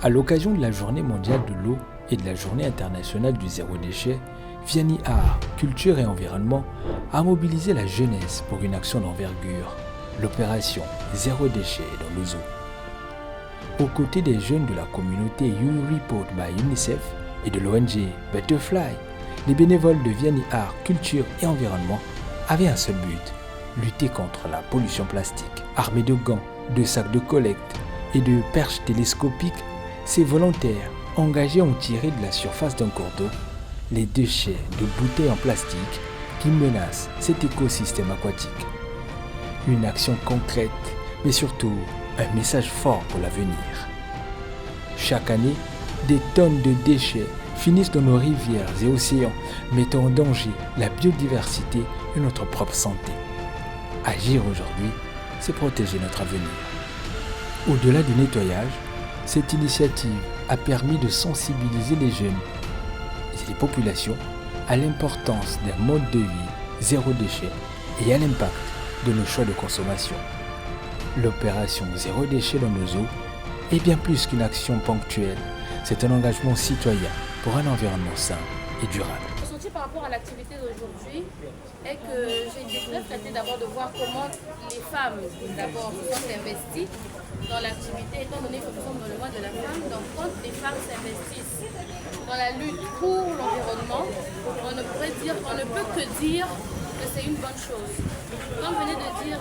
À l'occasion de la Journée mondiale de l'eau et de la Journée internationale du zéro déchet, Vianney Art, Culture et Environnement a mobilisé la jeunesse pour une action d'envergure, l'opération Zéro déchet dans nos eaux. Aux côtés des jeunes de la communauté You Report by UNICEF et de l'ONG Butterfly, les bénévoles de Vianney Art, Culture et Environnement avaient un seul but, lutter contre la pollution plastique. Armés de gants, de sacs de collecte et de perches télescopiques, ces volontaires engagés ont tiré de la surface d'un cours d'eau les déchets de bouteilles en plastique qui menacent cet écosystème aquatique. Une action concrète, mais surtout un message fort pour l'avenir. Chaque année, des tonnes de déchets finissent dans nos rivières et océans, mettant en danger la biodiversité et notre propre santé. Agir aujourd'hui, c'est protéger notre avenir. Au-delà du nettoyage, cette initiative a permis de sensibiliser les jeunes et les populations à l'importance d'un mode de vie zéro déchet et à l'impact de nos choix de consommation. L'opération Zéro déchet dans nos eaux est bien plus qu'une action ponctuelle, c'est un engagement citoyen pour un environnement sain et durable. Par rapport à l'activité d'aujourd'hui est que j'ai été très flattée d'abord de voir comment les femmes d'abord se sont investies dans l'activité, étant donné que nous sommes dans le mois de la femme. Donc quand les femmes s'investissent dans la lutte pour l'environnement, on ne peut que dire que c'est une bonne chose. Comme venait de dire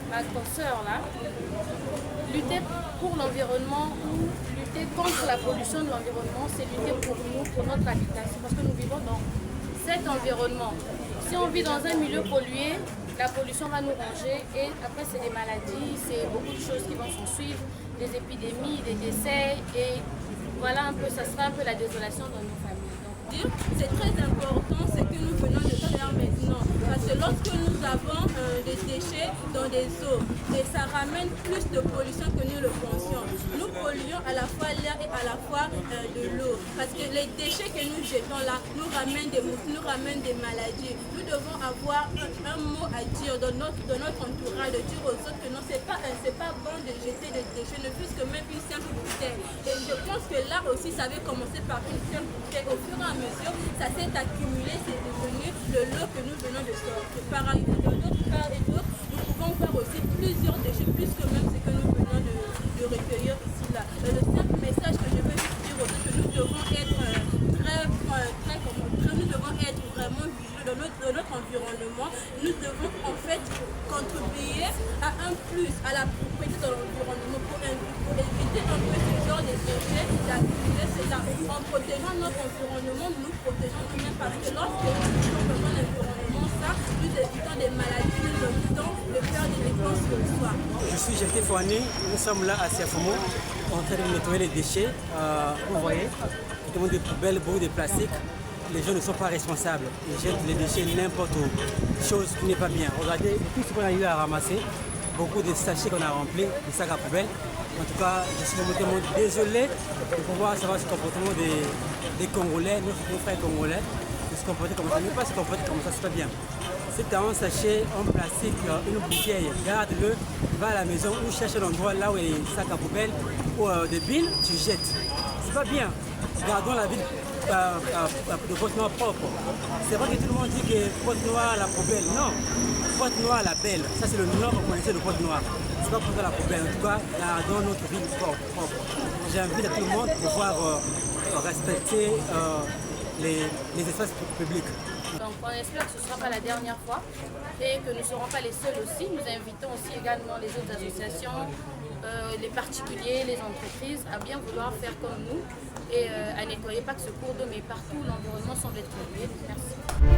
ma consoeur là, lutter pour l'environnement ou lutter contre la pollution de l'environnement, c'est lutter pour nous, pour notre habitation, parce que nous vivons dans cet environnement. Si on vit dans un milieu pollué, la pollution va nous ranger et après c'est des maladies, c'est beaucoup de choses qui vont s'en suivre, des épidémies, des décès et voilà un peu, ça sera un peu la désolation dans nos familles. Donc, c'est très important ce que nous venons de faire maintenant. Parce que lorsque nous avons des déchets dans des eaux, et ça ramène plus de pollution que nous le pensions. Nous polluons à la fois l'air et à la fois de l'eau. Parce que les déchets que nous jetons là nous ramènent des mouches, nous ramènent des maladies. Nous devons avoir un mot à dire dans notre entourage, de dire aux autres que non, c'est pas bon de jeter des déchets, ne fût-ce que même une simple bouteille. Et je pense que là aussi, ça avait commencé par une simple bouteille. Au fur et à mesure, ça s'est accumulé, c'est devenu le lot que nous venons de sortir. Par ailleurs, de d'autres part et d'autre, nous pouvons voir aussi plusieurs déchets, plus que même ce que nous venons de recueillir ici là. Le simple message que je veux dire aux autres, que nous devons être nous devons être vraiment vigilants dans notre environnement. Nous devons en fait contribuer à un plus à la propriété de l'environnement pour éviter un peu ce genre de déchets d'accumuler cela. En protégeant notre environnement, nous protégeons nous-mêmes parce que lorsque nous touchons vraiment l'environnement, nous évitons des maladies, nous évitons de faire des dépenses le soir. Je suis Jeté Fouani, nous sommes là à Siafomo en train de nettoyer les déchets. Vous voyez, il y a des poubelles, beaucoup de plastique. Les gens ne sont pas responsables. Ils jettent les déchets n'importe où, chose qui n'est pas bien. Regardez tout ce qu'on a eu à ramasser, beaucoup de sachets qu'on a remplis, des sacs à poubelle. En tout cas, je suis vraiment désolé de pouvoir savoir ce comportement des Congolais, nos frères congolais, de se comporter comme ça. Ne pas se comporter comme ça, c'est pas bien. Si tu as un sachet en plastique, une bouteille, garde-le, va à la maison ou cherche l'endroit là où il y a des sacs à poubelle ou des billes, tu jettes. C'est pas bien. Gardons la ville de Pointe-Noire propre. C'est vrai que tout le monde dit que Pointe-Noire la poubelle. Non, Pointe-Noire la belle. Ça c'est le nom qu'on connaissait de Pointe-Noire. C'est pas pour la poubelle. En tout cas, gardons notre ville propre. J'invite à tout le monde à pouvoir respecter les espaces publics. Donc on espère que ce ne sera pas la dernière fois et que nous ne serons pas les seuls aussi. Nous invitons aussi également les autres associations, les particuliers, les entreprises à bien vouloir faire comme nous et à nettoyer pas que ce cours d'eau mais partout où l'environnement semble être pollué. Merci.